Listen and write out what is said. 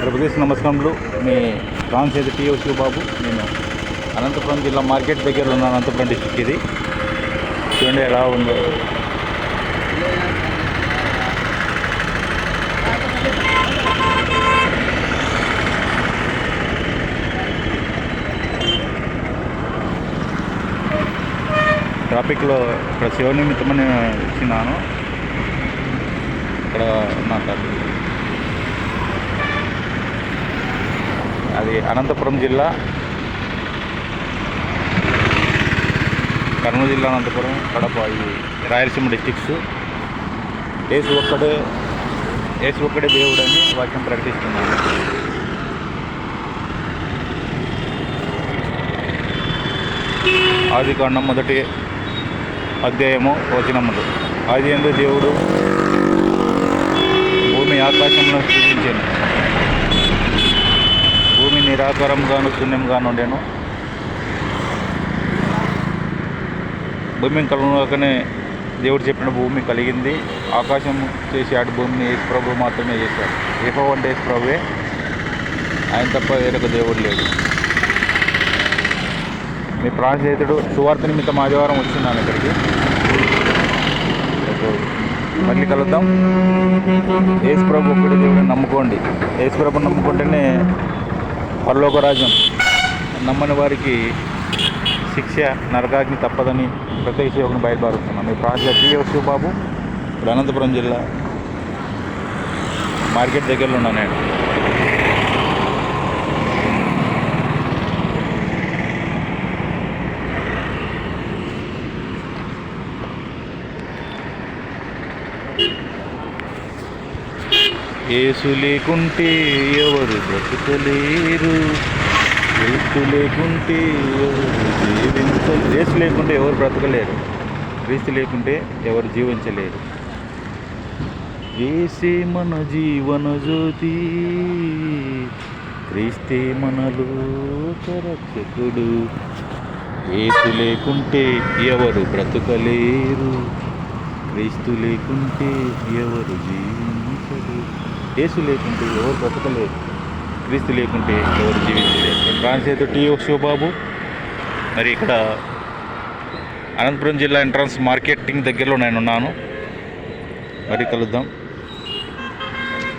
ప్రభుదేశ్ నమస్కారములు. మీ రామచేతి టీఓ శివబాబు. నేను అనంతపురం జిల్లా మార్కెట్ దగ్గర ఉన్న అనంతపురం డిస్టిక్. ఇది చూడండి ఎలా ఉందో. ట్రాఫిక్లో ఇక్కడ శివ నిమిత్తమని వచ్చినాను. ఇక్కడ నా ట్రాఫిక్ అది అనంతపురం జిల్లా, కర్నూలు జిల్లా, అనంతపురం, కడప, ఇది రాయలసీమ డిస్టిక్స్. యేసు ఒక్కడే దేవుడని వాక్యం ప్రకటిస్తున్నాను. ఆదికాండం 1వ అధ్యాయము వచనములు. ఆదియందు దేవుడు భూమి ఆకాశంలో సృజించాను. భూమి నిరాకారంగాను శూన్యంగాను ఉండేను. భూమి కలగకనే దేవుడు చెప్పిన భూమి కలిగింది. ఆకాశం చేశాడు, భూమిని యేసు ప్రభు మాత్రమే చేశాడు. యెహోవా అంటే యేసు ప్రభువే, ఆయన తప్ప వేరొక దేవుడు లేడు. మీ ప్రాణస్నేహితుడు సువార్త నిమిత్తం ఆదివారం వచ్చిన్నాను ఇక్కడికి. మళ్ళీ కలుద్దాం. యేసు ప్రభు ఒక్కడే దేవుడిని నమ్ముకోండి. యేసు ప్రభుని నమ్ముకుంటేనే పరలోక రాజ్యం. నమ్మని వారికి శిక్ష, నరకాగ్ని తప్పదని ప్రత్యేక సేవకుని బయలుపారుస్తున్నాం. మీ ప్రాంతం టీఓ శివబాబు, ఇప్పుడు అనంతపురం జిల్లా మార్కెట్ దగ్గరలో ఉన్నాను నేను. యేసు లేకుంటే ఎవరు బ్రతుకలేరు, క్రీస్తు లేకుంటే ఎవరు జీవించలేరు. యేసు లేకుంటే ఎవరు బ్రతకలేరు, క్రీస్తు లేకుంటే ఎవరు జీవించలేరు. యేసే మన జీవన జ్యోతి, క్రీస్తే మనలో రక్షకుడు. యేసు లేకుంటే ఎవరు బ్రతకలేరు, క్రీస్తు లేకుంటే ఎవరు జీవించలేరు. యేసు లేకుంటే ఎవరు బ్రతకలేరు, క్రీస్తు లేకుంటే ఎవరు జీవించలేరు. ప్రాణసేతు టీఓ శివబాబు. మరి ఇక్కడ అనంతపురం జిల్లా ఎంట్రన్స్ మార్కెటింగ్ దగ్గరలో నేను ఉన్నాను. మరి కలుద్దాం.